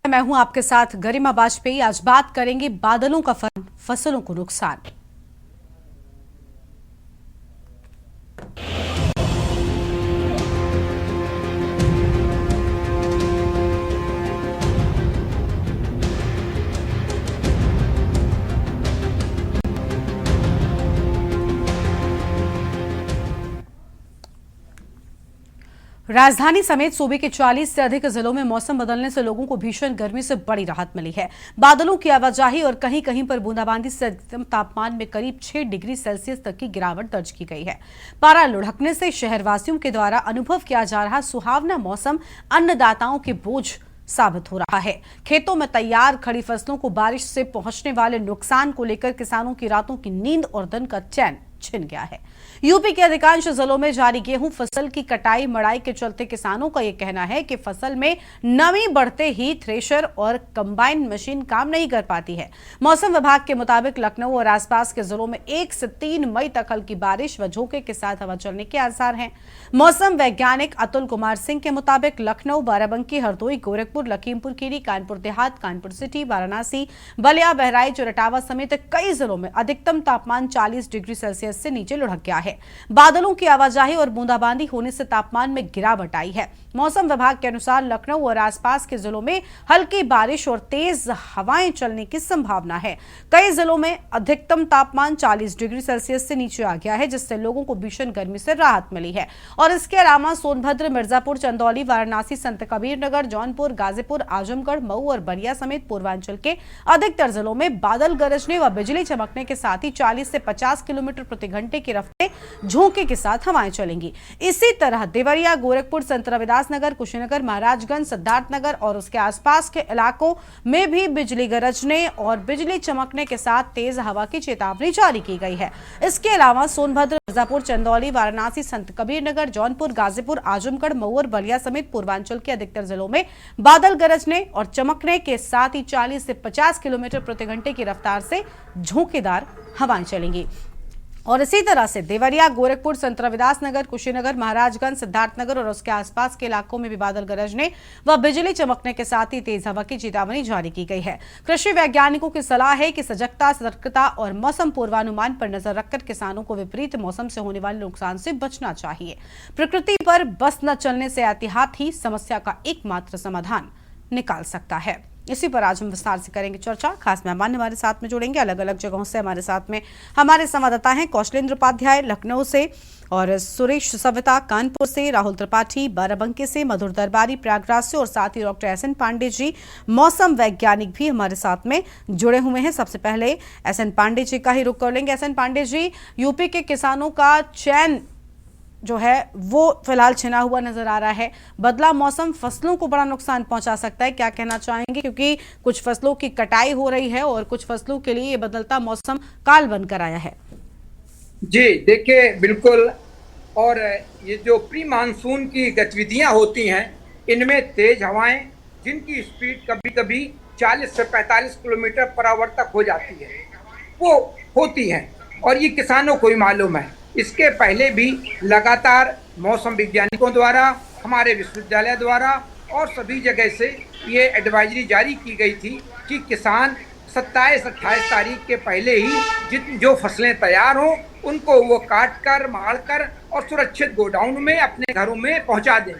मैं हूं आपके साथ गरिमा वाजपेयी। आज बात करेंगे बादलों का फसलों को नुकसान। राजधानी समेत सूबे के 40 से अधिक जिलों में मौसम बदलने से लोगों को भीषण गर्मी से बड़ी राहत मिली है। बादलों की आवाजाही और कहीं कहीं पर बूंदाबांदी से अधिकतम तापमान में करीब 6 डिग्री सेल्सियस तक की गिरावट दर्ज की गई है। पारा लुढ़कने से शहरवासियों के द्वारा अनुभव किया जा रहा सुहावना मौसम अन्नदाताओं के बोझ साबित हो रहा है। खेतों में तैयार खड़ी फसलों को बारिश से पहुंचने वाले नुकसान को लेकर किसानों की रातों की नींद और दिन का चैन छिन गया है। यूपी के अधिकांश जिलों में जारी गेहूं फसल की कटाई मड़ाई के चलते किसानों का यह कहना है कि फसल में नमी बढ़ते ही थ्रेशर और कंबाइन मशीन काम नहीं कर पाती है। मौसम विभाग के मुताबिक लखनऊ और आसपास के जिलों में 1 से 3 मई तक हल्की बारिश व झोंके के साथ हवा चलने के आसार हैं। मौसम वैज्ञानिक अतुल कुमार सिंह के मुताबिक लखनऊ, बाराबंकी, हरदोई, गोरखपुर, लखीमपुर खीरी, कानपुर देहात, कानपुर सिटी, वाराणसी, बलिया, बहराइच और इटावा समेत कई जिलों में अधिकतम तापमान 40 डिग्री सेल्सियस से नीचे लुढ़क गया है। बादलों की आवाजाही और बूंदाबांदी होने से तापमान में गिरावट आई है। मौसम विभाग के अनुसार लखनऊ और आसपास के जिलों में हल्की बारिश और तेज हवाएं चलने की संभावना है। कई जिलों में अधिकतम तापमान 40 डिग्री सेल्सियस से नीचे आ गया है, जिससे लोगों को भीषण गर्मी से राहत मिली है। और इसके अलावा सोनभद्र, मिर्जापुर, चंदौली, वाराणसी, संत कबीरनगर, जौनपुर, गाजीपुर, आजमगढ़, मऊ और बलिया समेत पूर्वांचल के अधिकतर जिलों में बादल गरजने व बिजली चमकने के साथ ही 40 से 50 किलोमीटर प्रति घंटे की रफ्तार झोंके के साथ हवाएं चलेंगी। इसी तरह देवरिया, गोरखपुर, संत रविदास नगर, कुशीनगर, महाराजगंज, सिद्धार्थनगर और उसके आसपास के इलाकों में भी बिजली गरजने और बिजली चमकने के साथ तेज हवा की चेतावनी जारी की गई है। इसके अलावा सोनभद्र, मिर्जापुर, चंदौली, वाराणसी, संत कबीरनगर, जौनपुर, गाजीपुर, आजमगढ़, मऊ और बलिया समेत पूर्वांचल के अधिकतर जिलों में बादल गरजने और चमकने के साथ ही 40 से 50 किलोमीटर प्रति घंटे की रफ्तार से झोंकेदार हवाएं चलेंगी। और इसी तरह से देवरिया, गोरखपुर, संत रविदास नगर, कुशीनगर, महाराजगंज, सिद्धार्थनगर और उसके आसपास के इलाकों में भी बादल गरजने व बिजली चमकने के साथ ही तेज हवा की चेतावनी जारी की गई है। कृषि वैज्ञानिकों की सलाह है कि सजगता, सतर्कता और मौसम पूर्वानुमान पर नजर रखकर किसानों को विपरीत मौसम से होने वाले नुकसान से बचना चाहिए। प्रकृति पर बस न चलने से एहतियात ही समस्या का एकमात्र समाधान निकाल सकता है। इसी पर आज हम विस्तार से करेंगे चर्चा। खास मेहमान हमारे साथ में जुड़ेंगे अलग अलग जगहों से। हमारे साथ में हमारे संवाददाता हैं कौशलेंद्र उपाध्याय लखनऊ से और सुरेश सविता कानपुर से, राहुल त्रिपाठी बाराबंकी से, मधुर दरबारी प्रयागराज से और साथ ही doctor S N Pandey ji मौसम वैज्ञानिक भी हमारे साथ में जुड़े हुए हैं। सबसे पहले एस एन पांडे जी का ही रुख कर लेंगे। S N Pandey ji, UP के किसानों का चैन जो है वो फिलहाल छिना हुआ नजर आ रहा है। बदला मौसम फसलों को बड़ा नुकसान पहुंचा सकता है, क्या कहना चाहेंगे? क्योंकि कुछ फसलों की कटाई हो रही है और कुछ फसलों के लिए ये बदलता मौसम काल बनकर आया है। जी देखिए, बिल्कुल। और ये जो प्री मानसून की गतिविधियां होती हैं, इनमें तेज हवाएं जिनकी स्पीड कभी कभी 40 से 45 किलोमीटर पर आवर तक हो जाती है, वो होती हैं और ये किसानों को ही मालूम है। इसके पहले भी लगातार मौसम वैज्ञानिकों द्वारा, हमारे विश्वविद्यालय द्वारा और सभी जगह से ये एडवाइजरी जारी की गई थी कि किसान 27-28 तारीख के पहले ही जो फसलें तैयार हों उनको वो काट कर, मार कर और सुरक्षित गोडाउन में अपने घरों में पहुंचा दें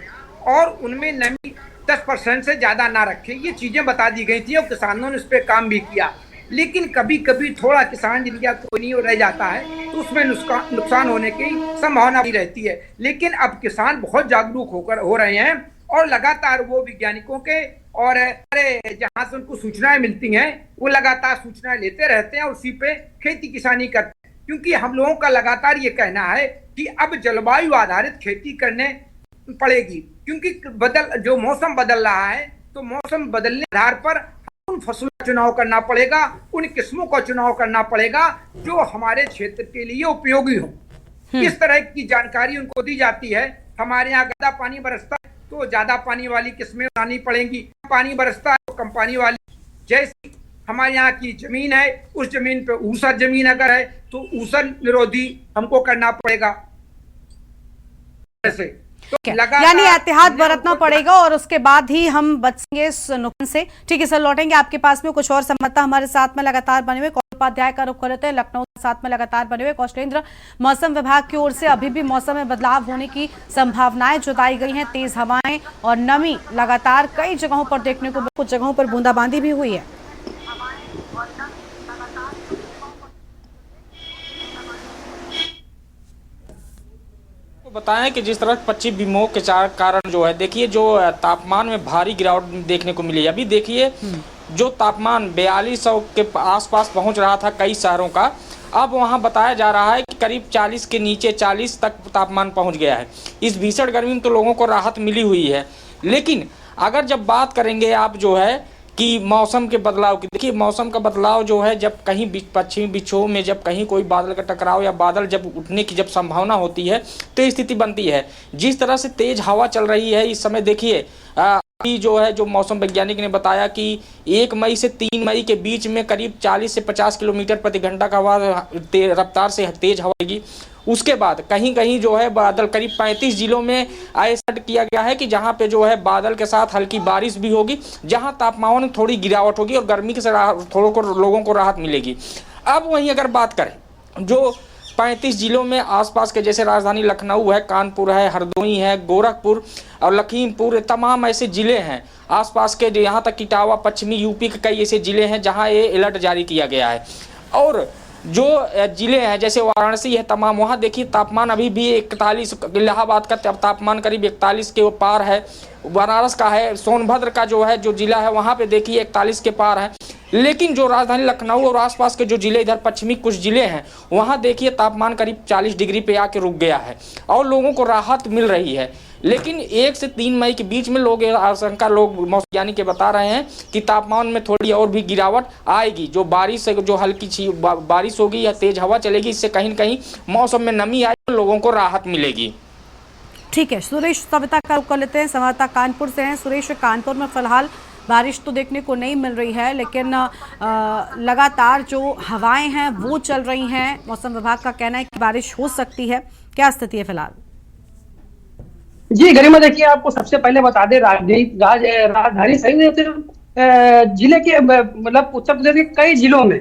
और उनमें नमी 10% से ज़्यादा ना रखें। ये चीज़ें बता दी गई थी और किसानों ने उस पर काम भी किया। लेकिन कभी कभी थोड़ा किसान जिनका कोई नहीं रह जाता है तो उसमें नुकसान होने की संभावना भी रहती है। लेकिन अब किसान बहुत जागरूक हो रहे हैं और लगातार वो वैज्ञानिकों के और जहां से उनको सूचनाएं मिलती हैं वो लगातार सूचनाएं लेते रहते हैं और उसी पे खेती किसानी करते हैं। क्योंकि हम लोगों का लगातार ये कहना है कि अब जलवायु आधारित खेती करने पड़ेगी, क्योंकि जो मौसम बदल रहा है तो मौसम बदलने के आधार पर उन फसलों का चुनाव करना पड़ेगा, उन किस्मों का चुनाव करना पड़ेगा जो हमारे क्षेत्र के लिए उपयोगी हो। इस तरह की जानकारी उनको दी जाती है। हमारे यहाँ ज्यादा पानी बरसता है तो ज्यादा पानी वाली किस्में लानी पड़ेंगी, पानी बरसता है तो कम पानी वाली। जैसे हमारे यहाँ की जमीन है, उस जमीन पे ऊसर जमीन अगर है तो ऊसर निरोधी हमको करना पड़ेगा। ऐसे ठीक है, लगातार यानी एहतियात बरतना ऊपर- पड़ेगा और उसके बाद ही हम बचेंगे इस नुकसान से। ठीक है सर, लौटेंगे आपके पास में। कुछ और संवाददाता हमारे साथ में लगातार बने हुए, कौशल उपाध्याय का रुख करते हैं लखनऊ के साथ में लगातार बने हुए। कौशलेंद्र, मौसम विभाग की ओर से अभी भी मौसम में बदलाव होने की संभावनाएं जताई गई हैं। तेज हवाएं और नमी लगातार कई जगहों पर देखने को, कुछ जगहों पर बूंदाबांदी भी हुई है। बताएं कि जिस तरह पश्चिम विमोह के कारण जो है, देखिए जो तापमान में भारी गिरावट देखने को मिली। अभी देखिए जो तापमान 4200 के आसपास पहुंच रहा था कई शहरों का, अब वहां बताया जा रहा है कि करीब 40 के नीचे 40 तक तापमान पहुंच गया है। इस भीषण गर्मी में तो लोगों को राहत मिली हुई है, लेकिन अगर जब बात करेंगे आप जो है कि मौसम के बदलाव की, देखिए मौसम का बदलाव जो है, जब कहीं पश्चिमी विक्षोभ में जब कहीं कोई बादल का टकराव या बादल जब उठने की जब संभावना होती है तो स्थिति बनती है। जिस तरह से तेज हवा चल रही है इस समय, देखिए अभी जो है, जो मौसम वैज्ञानिक ने बताया कि 1 मई से 3 मई के बीच में करीब 40 से 50 किलोमीटर प्रति घंटा का रफ्तार से तेज हवा आएगी। उसके बाद कहीं कहीं जो है बादल, करीब 35 जिलों में ऐसा किया गया है कि जहां पे जो है बादल के साथ हल्की बारिश भी होगी, जहां तापमान में थोड़ी गिरावट होगी और गर्मी से थोड़ा को लोगों को राहत मिलेगी। अब वहीं अगर बात करें जो 35 जिलों में आसपास के, जैसे राजधानी लखनऊ है, कानपुर है, हरदोई है, गोरखपुर और लखीमपुर, तमाम ऐसे जिले हैं आसपास के, यहाँ तक इटावा, पश्चिमी यूपी के कई ऐसे जिले हैं जहाँ ये अलर्ट जारी किया गया है। और जो जिले हैं जैसे वाराणसी है, तमाम वहाँ देखिए तापमान अभी भी 41, इलाहाबाद का तापमान करीब 41 के पार है, बनारस का है, सोनभद्र का जो है जो जिला है वहाँ पे देखिए 41 के पार है। लेकिन जो राजधानी लखनऊ और आसपास के जो जिले, इधर पश्चिमी कुछ जिले हैं, वहाँ देखिए तापमान करीब 40 डिग्री पे आके रुक गया है और लोगों को राहत मिल रही है। लेकिन 1 से 3 मई के बीच में लोग आशंका, लोग मौसम के बता रहे हैं कि तापमान में थोड़ी और भी गिरावट आएगी। जो बारिश से जो हल्की बारिश होगी या तेज हवा चलेगी, इससे कहीं न कहीं मौसम में नमी आएगी, लोगों को राहत मिलेगी। ठीक है, सुरेश सविता का रुख कर लेते हैं। संवाददाता कानपुर से हैं। सुरेश, कानपुर में फिलहाल बारिश तो देखने को नहीं मिल रही है, लेकिन लगातार जो हवाएं हैं वो चल रही हैं। मौसम विभाग का कहना है कि बारिश हो सकती है। क्या स्थिति है फिलहाल? जी गरिमा, देखिए आपको सबसे पहले बता दें, राजधानी सहित जिले के, मतलब उत्तर प्रदेश के कई जिलों में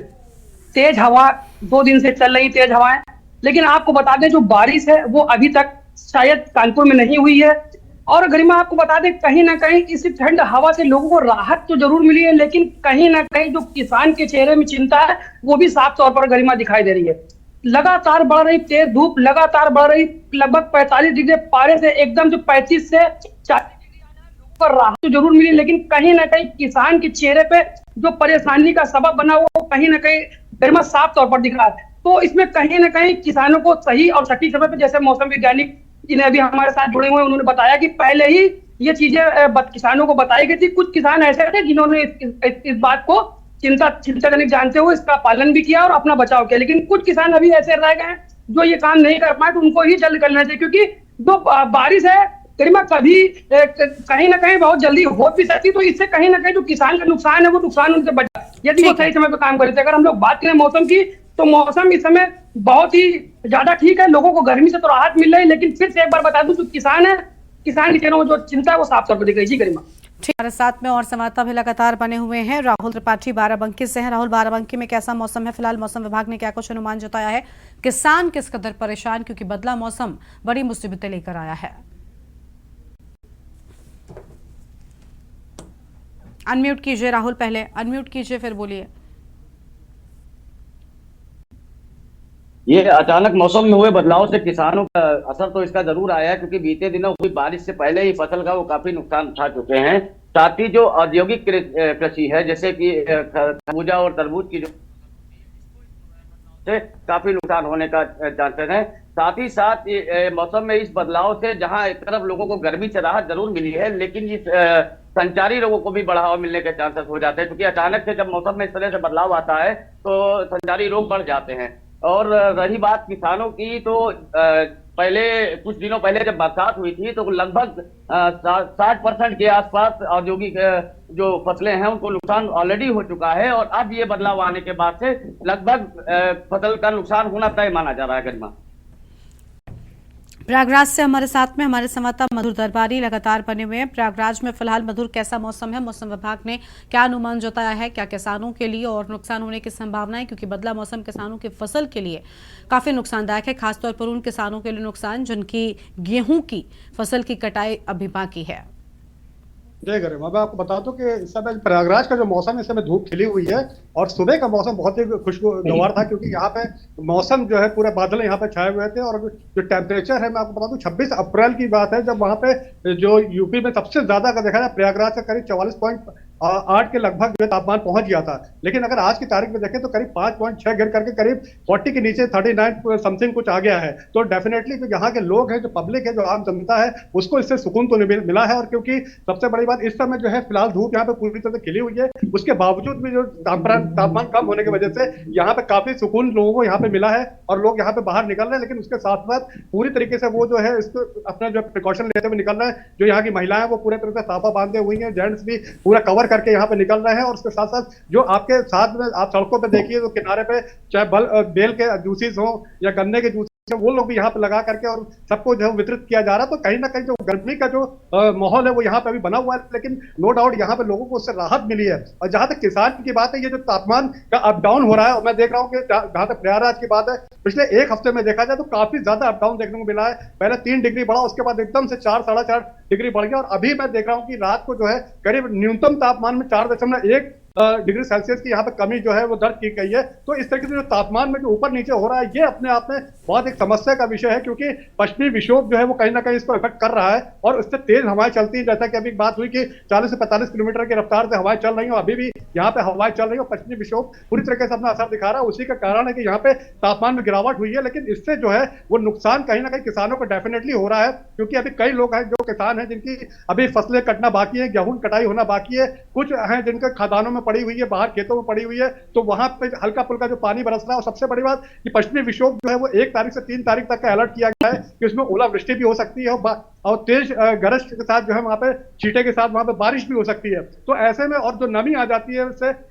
तेज हवा 2 दिन से चल रही तेज हवाएं। लेकिन आपको बता दें जो बारिश है वो अभी तक शायद कानपुर में नहीं हुई है। और गरिमा आपको बता दें, कहीं ना कहीं इस ठंड हवा से लोगों को राहत तो जरूर मिली है, लेकिन कहीं ना कहीं जो किसान के चेहरे में चिंता है वो भी साफ तौर पर गरिमा दिखाई दे रही है। लगातार बढ़ रही तेज धूप, लगातार बढ़ रही लगभग 45 डिग्री पारे से एकदम जो 35 से 40 पर राहत तो जरूर मिली, लेकिन कहीं ना कहीं किसान के चेहरे पे जो परेशानी का सबब बना हुआ वो कहीं ना कहीं गरिमा साफ तौर पर दिख रहा है। तो इसमें कहीं ना कहीं किसानों को सही और सटीक समय पे, जैसे मौसम वैज्ञानिक जिन्हें अभी हमारे साथ जुड़े हुए हैं, उन्होंने बताया कि पहले ही ये चीजें किसानों को बताई गई थी। कुछ किसान ऐसे थे जिन्होंने इस बात को चिंताजनक जानते हुए इसका पालन भी किया और अपना बचाव किया, लेकिन कुछ किसान अभी ऐसे रह गए हैं जो ये काम नहीं कर पाए, तो उनको ही जल्द करना चाहिए, क्योंकि जो बारिश है गरिमा कभी कहीं ना कहीं बहुत जल्दी हो भी सकती, तो इससे कहीं ना कहीं जो किसान का नुकसान है वो नुकसान उनसे बचा, यदि वो सही समय पर काम करते। अगर हम लोग बात करें मौसम की, तो मौसम इस समय बहुत ही ज्यादा ठीक है, लोगों को गर्मी से तो राहत मिल रही है, लेकिन फिर से एक बार बता दूं, जो किसान है, किसान के चेहरों में जो चिंता है वो साफ तौर पर दिख रही है। जी गरिमा। ठीक, हमारे साथ में और संवाददाता भी लगातार बने हुए हैं। राहुल त्रिपाठी बाराबंकी से हैं। राहुल, बाराबंकी में कैसा मौसम है फिलहाल? मौसम विभाग ने क्या कुछ अनुमान जताया है? किसान किस कदर परेशान, क्योंकि बदला मौसम बड़ी मुसीबतें लेकर आया है। अनम्यूट कीजिए राहुल, पहले अनम्यूट कीजिए फिर बोलिए। ये अचानक मौसम में हुए बदलाव से किसानों का असर तो इसका जरूर आया है, क्योंकि बीते दिनों हुई बारिश से पहले ही फसल का वो काफी नुकसान उठा चुके हैं। साथ ही जो औद्योगिक कृषि है, जैसे कि खरबूजा और तरबूज की, जो से काफी नुकसान होने का चांसेस है। साथ ही साथ मौसम में इस बदलाव से जहां एक तरफ लोगों को गर्मी से राहत जरूर मिली है, लेकिन इस संचारी रोगों को भी बढ़ावा मिलने के चांसेस हो जाते हैं, क्योंकि अचानक से जब मौसम में इस तरह से बदलाव आता है तो संचारी रोग बढ़ जाते हैं। और रही बात किसानों की, तो पहले कुछ दिनों पहले जब बरसात हुई थी तो लगभग 60% के आसपास औद्योगिक जो फसलें हैं उनको नुकसान ऑलरेडी हो चुका है, और अब ये बदलाव आने के बाद से लगभग फसल का नुकसान होना तय माना जा रहा है। गरिमा। प्रयागराज से हमारे साथ में हमारे संवाददाता मधुर दरबारी लगातार बने हुए हैं। प्रयागराज में फिलहाल मधुर कैसा मौसम है? मौसम विभाग ने क्या अनुमान जताया है? क्या किसानों के लिए और नुकसान होने की संभावना है? क्योंकि बदला मौसम किसानों की फसल के लिए काफी नुकसानदायक है, खासतौर पर उन किसानों के लिए नुकसान जिनकी गेहूं की फसल की कटाई अभी बाकी है। जय गरिमा, मैं आपको बता दूं कि इस समय प्रयागराज का जो मौसम है, इस समय धूप खिली हुई है और सुबह का मौसम बहुत ही खुशगवार था, क्योंकि यहाँ पे मौसम जो है पूरे बादल यहाँ पे छाए हुए थे। और जो टेम्परेचर है, मैं आपको बता दूं 26 अप्रैल की बात है, जब वहाँ पे जो यूपी में सबसे ज्यादा अगर देखा जाए प्रयागराज का करीब 44.8 के लगभग जो तापमान पहुंच गया था। लेकिन अगर आज की तारीख में देखें तो करीब 5.6 गिर करके करीब 40 के नीचे 39 समथिंग कुछ आ गया है। तो डेफिनेटली जो यहाँ के लोग हैं, जो पब्लिक है, जो आम जनता है, उसको इससे सुकून तो मिला है। और क्योंकि सबसे बड़ी बात इस समय जो है फिलहाल धूप यहाँ पे पूरी तरह से खिली हुई है, उसके बावजूद भी जो तापमान कम होने की वजह से यहाँ पे काफी सुकून लोगों को यहाँ पे मिला है और लोग यहाँ पे बाहर निकल रहे हैं। लेकिन उसके साथ साथ पूरी तरीके से वो जो है इसको अपना जो प्रिकॉशन लेते हुए निकल रहे हैं। जो यहाँ की महिलाएं वो पूरे तरह से साफा बांधे हुई हैं, जेंट्स भी पूरा कवर करके यहाँ पे निकल रहे हैं। और उसके साथ साथ जो आपके साथ में आप सड़कों पे देखिए तो किनारे पे चाहे बेल के जूसेस हो या गन्ने के जूस, वो लोग भी यहाँ पे लगा करके और सबको जो है वितरित किया जा रहा है। तो कहीं ना कहीं जो गर्मी का जो माहौल है वो यहाँ पे अभी बना हुआ है, लेकिन नो डाउट यहाँ पे लोगों को उससे राहत मिली है। और जहां तक किसान की बात है, ये जो तापमान का अप डाउन हो रहा है, और मैं देख रहा हूँ कि जहां तक प्रयागराज की बात है, पिछले एक हफ्ते में देखा जाए तो काफी ज्यादा अप डाउन देखने को मिला है। पहले 3 डिग्री बढ़ा, उसके बाद एकदम से 4-4.5 डिग्री बढ़ गया। और अभी मैं देख रहा हूँ कि रात को जो है करीब न्यूनतम तापमान में 4.1 डिग्री सेल्सियस की यहाँ पे कमी जो है वो दर्ज की गई है। तो इस तरीके से जो तापमान में जो ऊपर नीचे हो रहा है, ये अपने आप में बहुत एक समस्या का विषय है, क्योंकि पश्चिमी विक्षोभ जो है वो कहीं ना कहीं इसको इफेक्ट कर रहा है और उससे तेज हवाएं चलती हैं। जैसा कि अभी बात हुई कि 40 से 45 किलोमीटर की रफ्तार से हवाएं चल रही हैं, अभी भी यहाँ पे हवाएं चल रही है। पश्चिमी विक्षोभ पूरी तरीके से अपना असर दिखा रहा है। उसी का कारण है कि यहाँ पे तापमान में गिरावट हुई है। लेकिन इससे जो है वो नुकसान कहीं ना कहीं किसानों को डेफिनेटली हो रहा है, क्योंकि अभी कई लोग हैं जो किसान हैं जिनकी अभी फसलें कटना बाकी है, गेहूं कटाई होना बाकी है। कुछ हैं जिनके खदानों में पड़ी हुई है, बाहर खेतों में पड़ी हुई है, तो वहां पे हल्का फुल्का जो पानी बरस रहा है। और सबसे बड़ी बात कि पश्चिमी विक्षोभ जो है वो 1 तारीख से 3 तारीख तक का अलर्ट किया गया है कि उसमें ओलावृष्टि भी हो सकती है और तेज गरज के साथ जो है वहां पे छींटे के साथ वहां पे बारिश भी हो सकती है। तो ऐसे में और जो नमी आ जाती है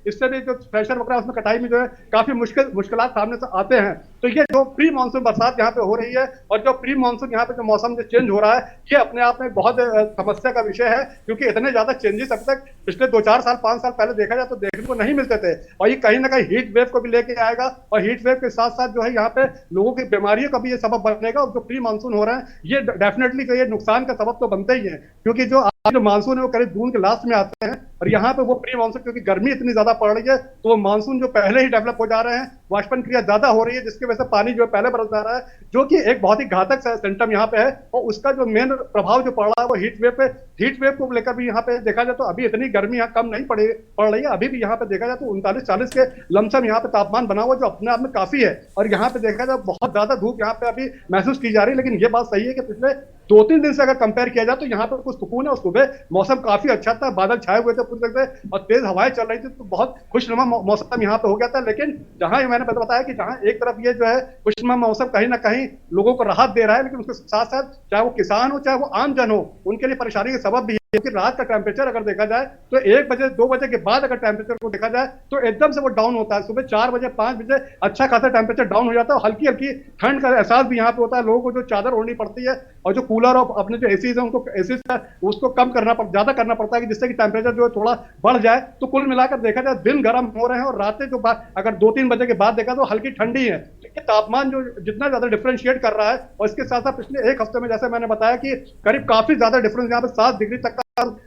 इससे भी जो प्रेशर वगैरह उसमें कटाई में जो है काफी मुश्किलात सामने से आते हैं। तो ये जो प्री मानसून बरसात यहाँ पे हो रही है और जो प्री मानसून यहाँ पे जो मौसम जो चेंज हो रहा है, ये अपने आप में बहुत समस्या का विषय है, क्योंकि इतने ज्यादा चेंजेस अब तक पिछले 2-4 साल 5 साल पहले देखा जाए तो देखने को नहीं मिलते थे। और ये कहीं ना कहीं हीट वेव को भी लेके आएगा और हीट वेव के साथ साथ जो है यहाँ पे लोगों की बीमारियों का भी ये सबब बनेगा। और जो प्री मानसून हो रहा है ये डेफिनेटली ये नुकसान का सबब तो बनते ही है, क्योंकि जो मानसून है वो करीब जून के लास्ट में आते हैं और यहाँ पे वो प्री मानसून, क्योंकि गर्मी इतनी ज्यादा पड़ रही है तो वो मानसून जो पहले ही डेवलप हो जा रहे हैं, वाष्पन क्रिया ज्यादा हो रही है, जिसकी वजह से पानी जो है पहले बरस जा रहा है, जो कि एक बहुत ही घातक सिम्टम यहाँ पे है। और उसका जो मेन प्रभाव जो पड़ रहा है वो हीट वेव पे, हीट वेव को लेकर भी यहाँ पे देखा जाए तो अभी इतनी गर्मी यहाँ कम नहीं पड़ रही है। अभी भी यहाँ पे देखा जाए तो 39-40 के लमसम यहाँ पे तापमान बना हुआ, जो अपने आप में काफी है। और यहाँ पे देखा जाए बहुत ज्यादा धूप यहाँ पे अभी महसूस की जा रही है। लेकिन ये बात सही है कि पिछले 2-3 दिन से अगर कंपेयर किया जाए तो यहाँ पर कुछ सुकून है। और सुबह मौसम काफी अच्छा था, बादल छाए हुए थे पूरी तरह से और तेज हवाएं चल रही थी, तो बहुत खुशनुमा मौसम यहाँ पे हो गया था। लेकिन जहां मैंने बताया कि जहां एक तरफ ये जो है खुशनुमा मौसम कहीं ना कहीं लोगों को राहत दे रहा है, लेकिन उसके साथ साथ चाहे वो किसान हो चाहे वो आम जन हो, उनके लिए परेशानी का सबब भी है। क्योंकि रात का टेम्परेचर अगर देखा जाए तो 1 बजे 2 बजे के बाद अगर टेम्परेचर को देखा जाए तो एकदम से वो डाउन होता है। सुबह 4 बजे 5 बजे अच्छा खासा टेम्परेचर डाउन हो जाता है और हल्की हल्की ठंड का एहसास भी यहाँ पे होता है। लोगों को जो चादर ओढ़नी पड़ती है और जो कूलर और अपने जो एसीज है उनको एसीज का उसको कम ज्यादा करना पड़ता है कि जिससे कि टेम्परेचर जो है थोड़ा बढ़ जाए। तो कुल मिलाकर देखा जाए दिन गर्म हो रहे हैं और रातें जो अगर 2-3 बजे के बाद देखा तो हल्की ठंडी है। लेकिन तापमान जो जितना ज्यादा डिफरेंशिएट कर रहा है, और इसके साथ साथ पिछले एक हफ्ते में जैसे मैंने बताया कि करीब काफी ज्यादा डिफरेंस यहाँ पे 7 डिग्री तक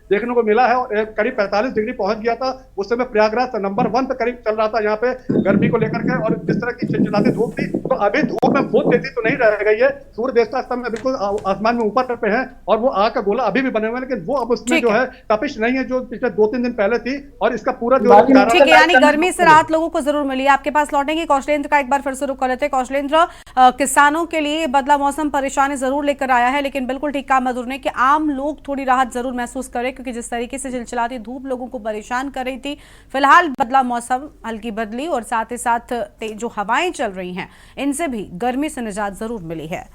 देखने को मिला है और करीब 45 डिग्री पहुंच गया था। उस समय प्रयागराज नंबर 1 पे करीब चल रहा था यहाँ पे गर्मी को लेकर के। और जिस तरह की चिलचिलाती धूप थी, तो अभी धूप में बहुत तेजी तो नहीं रह गई है। सूर्य देवता स्तंभ में बिल्कुल आसमान में ऊपर पे है और वो आग का गोला अभी भी बने हुए हैं, लेकिन वो अब उसमें जो है तपिश नहीं है जो पिछले 2-3 दिन पहले थी। और इसका पूरा जो ठीक है, यानी गर्मी से राहत लोगों को जरूर मिली। आपके पास लौटेंगे कौशलेंद्र का एक बार फिर से रुक कर लेते हैं। कौशलेंद्र, किसानों के लिए बदला मौसम परेशानी जरूर लेकर आया है, लेकिन बिल्कुल ठीक कहा मधुर ने कि आम लोग थोड़ी राहत जरूर महसूस करें, क्योंकि जिस तरीके से चिलचिलाती धूप लोगों को परेशान कर रही थी, फिलहाल बदला मौसम हल्की बदली और साथ ही साथ जो हवाएं चल रही हैं इनसे भी गर्मी से निजात जरूर मिली है।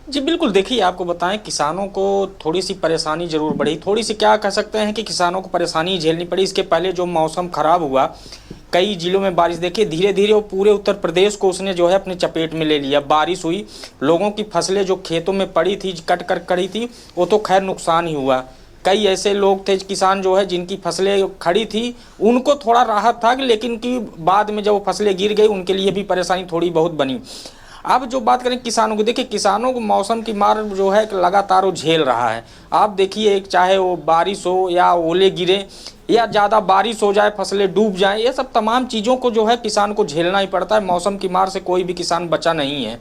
जी बिल्कुल, देखिए आपको बताएं किसानों को थोड़ी सी परेशानी जरूर बढ़ी, थोड़ी सी क्या कह सकते हैं कि किसानों को परेशानी झेलनी पड़ी। इसके पहले जो मौसम खराब हुआ, कई जिलों में बारिश। देखिए धीरे धीरे वो पूरे उत्तर प्रदेश को उसने जो है अपने चपेट में ले लिया। बारिश हुई, लोगों की फसलें जो खेतों में पड़ी थी, कट कर खड़ी थी, वो तो खैर नुकसान ही हुआ। कई ऐसे लोग थे किसान जो है जिनकी फसलें खड़ी थी, उनको थोड़ा राहत था, लेकिन कि बाद में जब वो फसलें गिर गई उनके लिए भी परेशानी थोड़ी बहुत बनी। अब जो बात करें किसानों की, देखिए किसानों को मौसम की मार जो है लगातार वो झेल रहा है। आप देखिए चाहे वो बारिश हो या ओले गिरे या ज़्यादा बारिश हो जाए, फसलें डूब जाएं, ये सब तमाम चीज़ों को जो है किसान को झेलना ही पड़ता है। मौसम की मार से कोई भी किसान बचा नहीं है।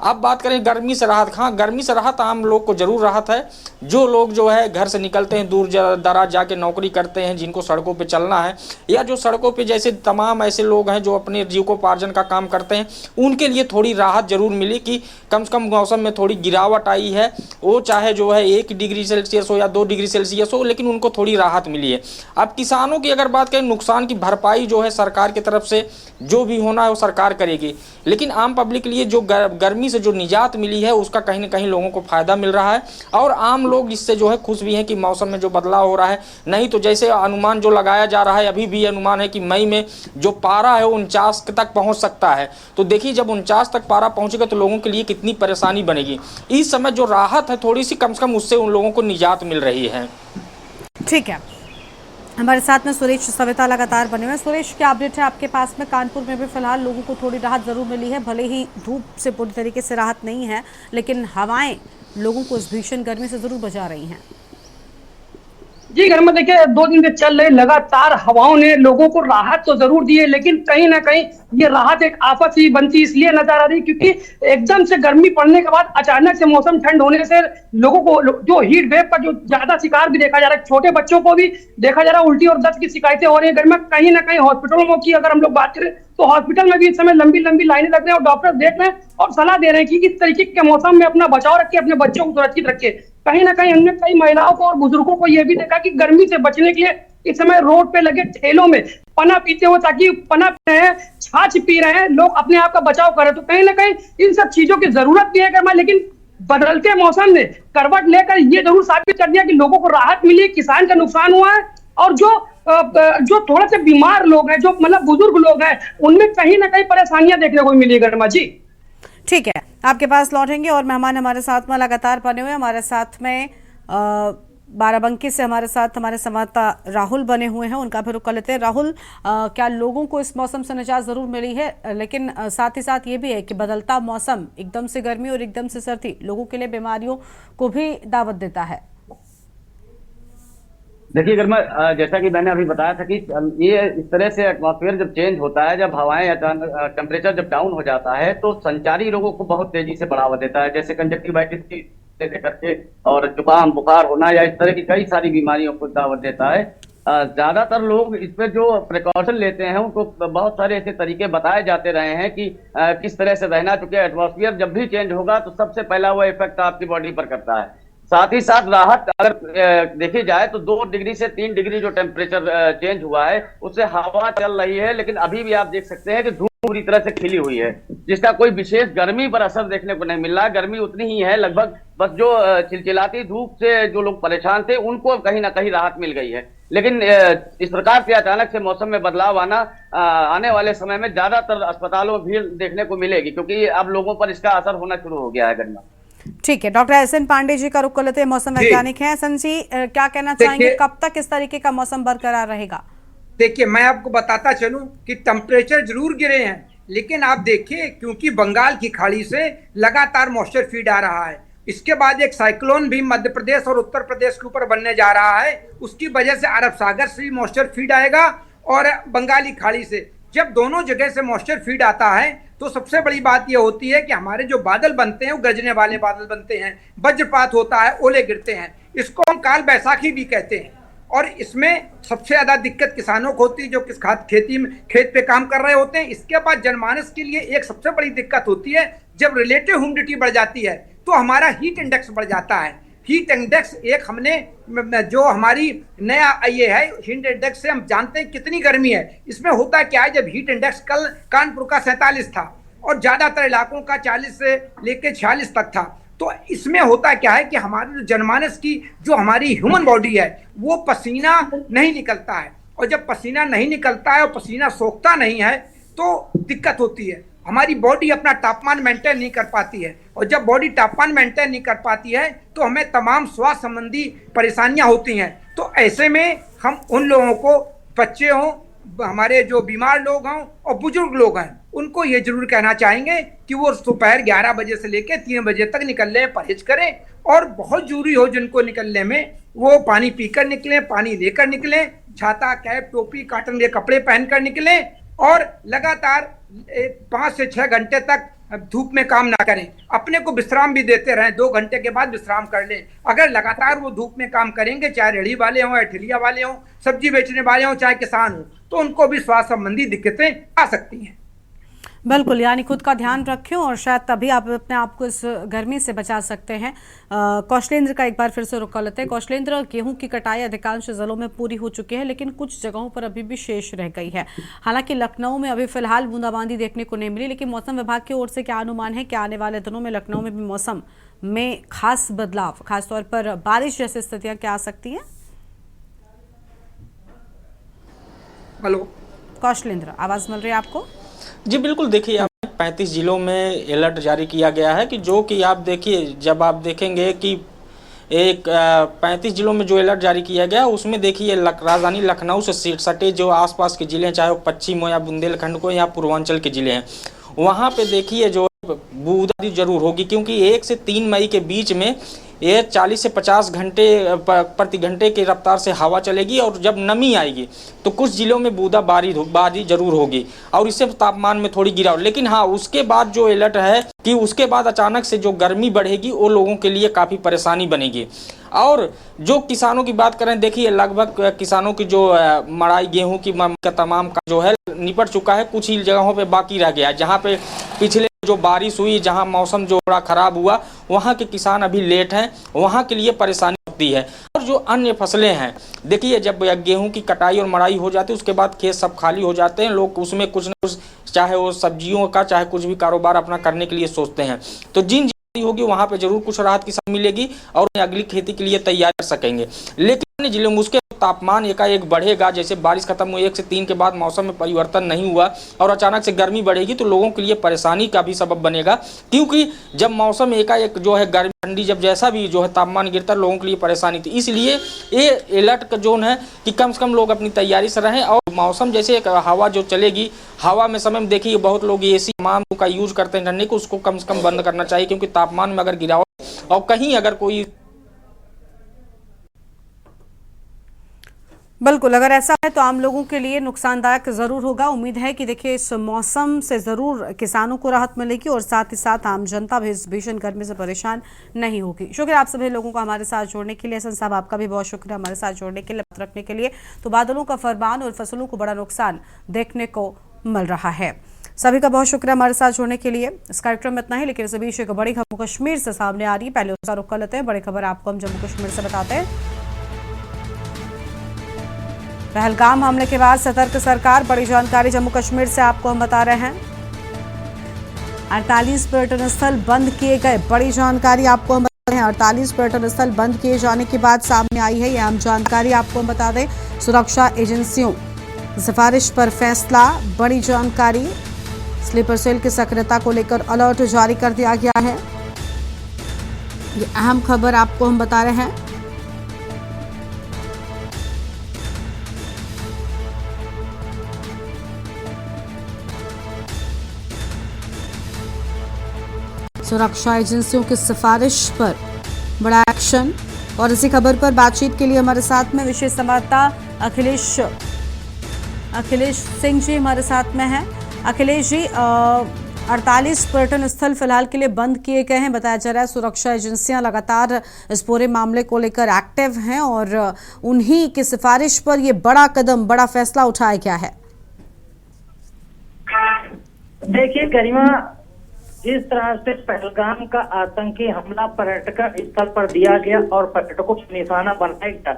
अब बात करें गर्मी से राहत, हाँ गर्मी से राहत आम लोग को ज़रूर राहत है। जो लोग जो है घर से निकलते हैं, दूर दराज जाके नौकरी करते हैं, जिनको सड़कों पे चलना है, या जो सड़कों पे जैसे तमाम ऐसे लोग हैं जो अपने जीविकोपार्जन का काम करते हैं, उनके लिए थोड़ी राहत ज़रूर मिली कि कम से कम मौसम में थोड़ी गिरावट आई है। वो चाहे जो है 1 डिग्री सेल्सियस हो या 2 डिग्री सेल्सियस हो, लेकिन उनको थोड़ी राहत मिली है। अब किसानों की अगर बात करें, नुकसान की भरपाई जो है सरकार की तरफ से जो भी होना है वो सरकार करेगी, लेकिन आम पब्लिक के लिए जो गर्मी से जो निजात मिली है उसका कहीं ना कहीं लोगों को फायदा मिल रहा है। और आम लोग इससे जो है खुश भी हैं कि मौसम में जो बदलाव हो रहा है। नहीं तो जैसे अनुमान जो लगाया जा रहा है, अभी भी अनुमान है कि मई में जो पारा है वो 49 तक पहुंच सकता है। तो देखिए जब 49 तक पारा पहुंचेगा तो लोगों के लिए कितनी परेशानी बनेगी। इस समय जो राहत है थोड़ी सी कम से कम उससे उन लोगों को निजात मिल रही है। ठीक है, हमारे साथ में सुरेश सविता लगातार बने हुए हैं। सुरेश, क्या अपडेट है आपके पास में? कानपुर में भी फिलहाल लोगों को थोड़ी राहत जरूर मिली है, भले ही धूप से पूरी तरीके से राहत नहीं है, लेकिन हवाएं लोगों को इस भीषण गर्मी से जरूर बचा रही हैं। जी घर में देखिए 2 दिन से चल रही लगातार हवाओं ने लोगों को राहत तो जरूर दी है, लेकिन कहीं ना कहीं ये राहत एक आफत ही बनती इसलिए नजर आ रही क्योंकि एकदम से गर्मी पड़ने के बाद अचानक से मौसम ठंड होने से लोगों को जो हीट वेव का जो ज्यादा शिकार भी देखा जा रहा है, छोटे बच्चों को भी देखा जा रहा है उल्टी और दस्त की शिकायतें हो रही है। घर में कहीं ना कहीं हॉस्पिटलों की अगर हम लोग बात करें तो हॉस्पिटल में भी इस समय लंबी लंबी लाइनें लग रही हैं और डॉक्टर देख रहे हैं और सलाह दे रहे हैं कि इस तरीके के मौसम में अपना बचाव रखिए, अपने बच्चों को सुरक्षित रखिए। कहीं ना कहीं हमने कई महिलाओं को और बुजुर्गों को यह भी देखा कि गर्मी से बचने के लिए इस समय रोड पे लगे ठेलों में पना पीते हुए, ताकि पना पी रहे हैं, छाछ पी रहे हैं, लोग अपने आप का बचाव करें। तो कहीं ना कहीं इन सब चीजों की जरूरत भी है, लेकिन बदलते मौसम ने करवट लेकर ये जरूर साबित कर दिया कि लोगों को राहत मिली, किसान का नुकसान हुआ है और जो थोड़े से बीमार लोग हैं, जो मतलब बुजुर्ग लोग हैं, उनमें कहीं ना कहीं परेशानियां देखने को मिली। गर्मा जी ठीक है, आपके पास लौटेंगे और मेहमान हमारे साथ में लगातार बने हुए, हमारे साथ में बाराबंकी से हमारे साथ हमारे संवाददाता राहुल बने हुए हैं, उनका भी रुख कर लेते हैं। राहुल, क्या लोगों को इस मौसम से निजात जरूर मिली है, लेकिन साथ ही साथ ये भी है कि बदलता मौसम, एकदम से गर्मी और एकदम से सर्दी लोगों के लिए बीमारियों को भी दावत देता है। देखिए गर्मा, जैसा कि मैंने अभी बताया था कि ये इस तरह से एटमॉस्फेयर जब चेंज होता है, जब हवाएं टेम्परेचर जब डाउन हो जाता है तो संचारी रोगों को बहुत तेजी से बढ़ावा देता है, जैसे कंजक्टिवाइटिस की करके और जुकाम बुखार होना या इस तरह की कई सारी बीमारियों को दावत देता है। ज्यादातर लोग इस पे जो प्रिकॉशन लेते हैं उनको बहुत सारे ऐसे तरीके बताए जाते रहे हैं कि किस तरह से रहना, चूंकि एटमॉस्फेयर जब भी चेंज होगा तो सबसे पहला वो इफेक्ट आपकी बॉडी पर करता है। साथ ही साथ राहत अगर देखी जाए तो 2 डिग्री से 3 डिग्री जो टेम्परेचर चेंज हुआ है उससे हवा चल रही है, लेकिन अभी भी आप देख सकते हैं कि धूप पूरी तरह से खिली हुई है, जिसका कोई विशेष गर्मी पर असर देखने को नहीं मिल रहा है। गर्मी उतनी ही है लगभग, बस जो चिलचिलाती धूप से जो लोग परेशान थे उनको कहीं ना कहीं राहत मिल गई है। लेकिन इस प्रकार से अचानक से मौसम में बदलाव आने वाले समय में ज्यादातर अस्पतालों में भीड़ देखने को मिलेगी, क्योंकि अब लोगों पर इसका असर होना शुरू हो गया है। गर्मा ठीक है, doctor S N Pandey ji का रुख कर लेते हैं, मौसम वैज्ञानिक हैं। एस जी, क्या कहना चाहेंगे, कब तक इस तरीके का मौसम बरकरार रहेगा? देखिए, मैं आपको बताता चलूं कि टेम्परेचर जरूर गिरे हैं, लेकिन आप देखिए क्योंकि बंगाल की खाड़ी से लगातार मॉइस्चर फीड आ रहा है, इसके बाद एक साइक्लोन भी मध्य प्रदेश और उत्तर प्रदेश के ऊपर बनने जा रहा है, उसकी वजह से अरब सागर से भी मॉइस्चर फीड आएगा और बंगाली खाड़ी से। जब दोनों जगह से मॉइस्चर फीड आता है तो सबसे बड़ी बात यह होती है कि हमारे जो बादल बनते हैं वो गरजने वाले बादल बनते हैं, वज्रपात होता है, ओले गिरते हैं, इसको हम काल बैसाखी भी कहते हैं। और इसमें सबसे ज्यादा दिक्कत किसानों को होती है जो खेत पे काम कर रहे होते हैं। इसके बाद जनमानस के लिए एक सबसे बड़ी दिक्कत होती है, जब रिलेटिव ह्यूमिडिटी बढ़ जाती है तो हमारा हीट इंडेक्स बढ़ जाता है। हीट इंडेक्स एक हमने जो हमारी नया ये है हीट इंडेक्स से हम जानते हैं कितनी गर्मी है। इसमें होता क्या है, जब हीट इंडेक्स कल कानपुर का 47 था और ज्यादातर इलाकों का 40 से लेकर 46 तक था, तो इसमें होता क्या है कि हमारे जनमानस की जो हमारी ह्यूमन बॉडी है वो पसीना नहीं निकलता है और जब पसीना नहीं निकलता है और पसीना सोखता नहीं है तो दिक्कत होती है। हमारी बॉडी अपना तापमान मेंटेन नहीं कर पाती है, और जब बॉडी तापमान मेंटेन नहीं कर पाती है तो हमें तमाम स्वास्थ्य संबंधी परेशानियां होती हैं। तो ऐसे में हम उन लोगों को, बच्चे हों, हमारे जो बीमार लोग हों और बुजुर्ग लोग हैं, उनको ये जरूर कहना चाहेंगे कि वो दोपहर 11 बजे से लेकर 3 बजे तक निकलने में परहेज करें, और बहुत जरूरी हो जिनको निकलने में वो पानी पीकर निकलें, पानी लेकर निकलें, छाता, कैप, टोपी, कॉटन के कपड़े पहनकर निकलें, और लगातार 5 से 6 घंटे तक धूप में काम ना करें। अपने को विश्राम भी देते रहें, 2 घंटे के बाद विश्राम कर लें। अगर लगातार वो धूप में काम करेंगे, चाहे रेहड़ी वाले हों या ठेलिया वाले हों, सब्जी बेचने वाले हों, चाहे किसान हों, तो उनको भी स्वास्थ्य संबंधी दिक्कतें आ सकती हैं। बिल्कुल, यानी खुद का ध्यान रखें और शायद तभी आप अपने आप को इस गर्मी से बचा सकते हैं। कौशलेंद्र का एक बार फिर से रुख कर लेते हैं। कौशलेंद्र, गेहूं की कटाई अधिकांश जिलों में पूरी हो चुकी है, लेकिन कुछ जगहों पर अभी भी शेष रह गई है। हालांकि लखनऊ में अभी फिलहाल बूंदाबांदी देखने को नहीं मिली, लेकिन मौसम विभाग की ओर से क्या अनुमान है कि आने वाले दिनों में लखनऊ में भी मौसम में खास बदलाव, खासतौर पर बारिश जैसी स्थितियां क्या आ सकती हैं? हेलो कौशलेंद्र, आवाज मिल रही है आपको? जी बिल्कुल, देखिए आप 35 जिलों में अलर्ट जारी किया गया है कि जो कि आप देखिए, जब आप देखेंगे कि एक 35 जिलों में जो अलर्ट जारी किया गया उसमें देखिए राजधानी लखनऊ से सटे जो आसपास के जिले हैं, चाहे वो पश्चिम हो या बुंदेलखंड को या पूर्वांचल के जिले हैं, वहाँ पे देखिए जो बूंदाबांदी जरूर होगी, क्योंकि 1 से 3 मई के बीच में ये 40 से 50 घंटे प्रति घंटे की रफ्तार से हवा चलेगी, और जब नमी आएगी तो कुछ जिलों में बूंदाबांदी जरूर होगी और इससे तापमान में थोड़ी गिरावट। लेकिन हाँ, उसके बाद जो अलर्ट है कि उसके बाद अचानक से जो गर्मी बढ़ेगी वो लोगों के लिए काफ़ी परेशानी बनेगी। और जो किसानों की बात करें, देखिए लगभग किसानों की जो मड़ाई गेहूं की का तमाम का जो है निपट चुका है, कुछ ही जगहों पे बाकी रह गया है। जहाँ पे पिछले जो बारिश हुई, जहाँ मौसम जो बड़ा खराब हुआ, वहाँ के किसान अभी लेट हैं, वहाँ के लिए परेशानी होती है। और जो अन्य फसलें हैं, देखिए जब गेहूं की कटाई और मड़ाई हो जाती है उसके बाद खेत सब खाली हो जाते हैं, लोग उसमें कुछ न कुछ, चाहे वो सब्जियों का चाहे कुछ भी कारोबार अपना करने के लिए सोचते हैं। तो जिन होगी वहां पे जरूर कुछ राहत किसान मिलेगी और अगली खेती के लिए तैयार कर सकेंगे। लेकिन अन्य जिलों में उसके तापमान एकाएक बढ़ेगा, जैसे बारिश खत्म हुई 1 से 3 के बाद मौसम में परिवर्तन नहीं हुआ और अचानक से गर्मी बढ़ेगी तो लोगों के लिए परेशानी का भी सबब बनेगा, क्योंकि जब मौसम एकाएक जो है गर्मी ठंडी जब जैसा भी जो है तापमान गिरता है, लोगों के लिए परेशानी थी। इसलिए ये अलर्ट का जोन है कि कम से कम लोग अपनी तैयारी से रहें। और मौसम जैसे हवा जो चलेगी, हवा में समय में देखिए बहुत लोग एसी तमाम का यूज करते हैं ठंडे को, उसको कम से कम बंद करना चाहिए, क्योंकि तापमान में अगर गिरावट और कहीं अगर कोई बिल्कुल, अगर ऐसा है तो आम लोगों के लिए नुकसानदायक जरूर होगा। उम्मीद है कि देखिए इस मौसम से जरूर किसानों को राहत मिलेगी और साथ ही साथ आम जनता भी इस भीषण गर्मी से परेशान नहीं होगी। शुक्रिया आप सभी लोगों को हमारे साथ जोड़ने के लिए। हसन साहब, आपका भी बहुत शुक्रिया हमारे साथ जोड़ने के लिए, बात रखने के लिए। तो बादलों का फरमान और फसलों को बड़ा नुकसान देखने को मिल रहा है। सभी का बहुत शुक्रिया हमारे साथ जुड़ने के लिए। इस कार्यक्रम में इतना ही, लेकिन इस बीच एक बड़ी खबर कश्मीर से सामने आ रही है। पहले उसका रुख कर लेते हैं। बड़ी खबर आपको हम जम्मू कश्मीर से बताते हैं। पहलगाम हमले के बाद सतर्क सरकार, बड़ी जानकारी जम्मू कश्मीर से आपको हम बता रहे हैं। 48 पर्यटन स्थल बंद किए गए, बड़ी जानकारी आपको हम बता रहे हैं। 48 पर्यटन स्थल बंद किए जाने के बाद सामने आई है यह अहम जानकारी, आपको हम बता दें। सुरक्षा एजेंसियों सिफारिश पर फैसला, बड़ी जानकारी। स्लीपर सेल की सक्रियता को लेकर अलर्ट जारी कर दिया गया है। ये अहम खबर आपको हम बता रहे हैं। सुरक्षा एजेंसियों की सिफारिश पर बड़ा एक्शन। और इसी खबर पर बातचीत के लिए हमारे साथ में विशेष संवाददाता अखिलेश सिंह जी हमारे साथ में हैं। अखिलेश जी, 48 पर्यटन स्थल फिलहाल के लिए बंद किए गए हैं। बताया जा रहा है सुरक्षा एजेंसियां लगातार इस पूरे मामले को लेकर एक्टिव हैं और उन्हीं की सिफारिश पर ये बड़ा कदम, बड़ा फैसला उठाया गया है। देखिए गरिमा, जिस तरह से पहलगाम का आतंकी हमला पर्यटक स्थल पर दिया गया और पर्यटकों को निशाना बनाया गया,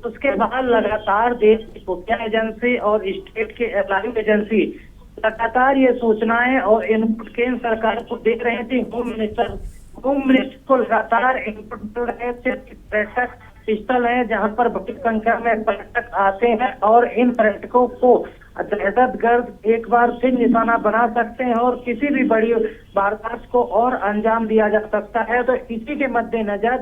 उसके बाद लगातार देश की खुफिया एजेंसी और स्टेट के एयरलाइन एजेंसी लगातार ये सूचनाएं और इनपुट केंद्र सरकार को दे रहे थे। होम मिनिस्टर को लगातार इनपुट मिल रहे थे। पर्यटक स्थल है जहां पर बड़ी संख्या में पर्यटक आते हैं और इन पर्यटकों को दहशतगर्द एक बार फिर निशाना बना सकते हैं और किसी भी बड़ी वारदात को और अंजाम दिया जा सकता है। तो इसी के मद्देनजर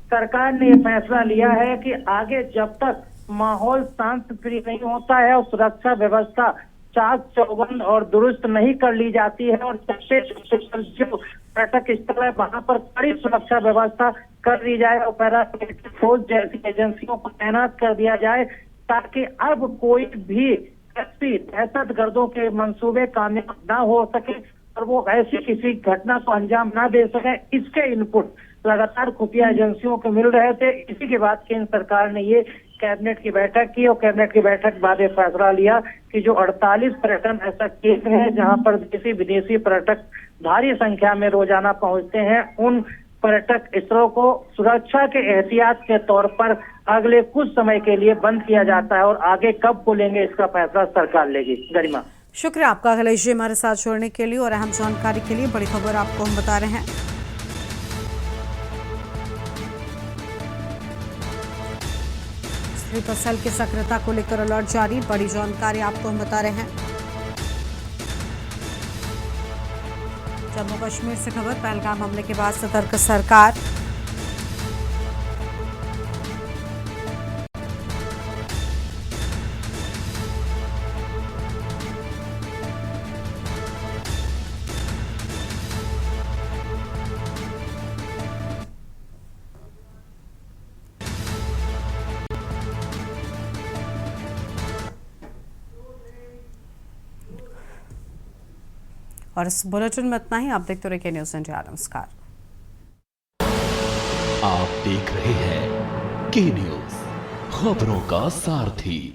सरकार ने ये फैसला लिया है कि आगे जब तक माहौल शांत प्रिय नहीं होता है और सुरक्षा व्यवस्था चाक चौबंद और दुरुस्त नहीं कर ली जाती है और सबसे जो पर्यटक स्थल है वहां पर कड़ी सुरक्षा व्यवस्था कर दी जाए और पैरामिलिट्री फोर्स जैसी एजेंसियों को तैनात कर दिया जाए ताकि अब कोई भी ऐसी दहशतगर्दों के मंसूबे कामयाब ना हो सके और वो ऐसी किसी घटना को अंजाम ना दे सके। इसके इनपुट लगातार खुफिया एजेंसियों को मिल रहे थे। इसी के बाद केंद्र सरकार ने ये कैबिनेट की बैठक की और कैबिनेट की बैठक बाद ये फैसला लिया कि जो 48 पर्यटन ऐसा केंद्र है जहां पर देशी विदेशी पर्यटक भारी संख्या में रोजाना पहुंचते हैं, उन पर्यटक स्थलों को सुरक्षा के एहतियात के तौर पर अगले कुछ समय के लिए बंद किया जाता है और आगे कब खोलेंगे इसका फैसला सरकार लेगी। गरिमा, शुक्रिया आपका अखिलेश जी हमारे साथ जोड़ने के लिए और अहम जानकारी के लिए। बड़ी खबर आपको हम बता रहे हैं। स्लीपर सेल की सक्रियता को लेकर अलर्ट जारी, बड़ी जानकारी आपको हम बता रहे हैं। जम्मू कश्मीर से खबर, पहलगाम हमले के बाद सतर्क सरकार। और इस बुलेटिन में इतना ही। आप देखते रहिए न्यूज़ इंडिया। नमस्कार। आप देख रहे हैं के न्यूज़, खबरों का सारथी।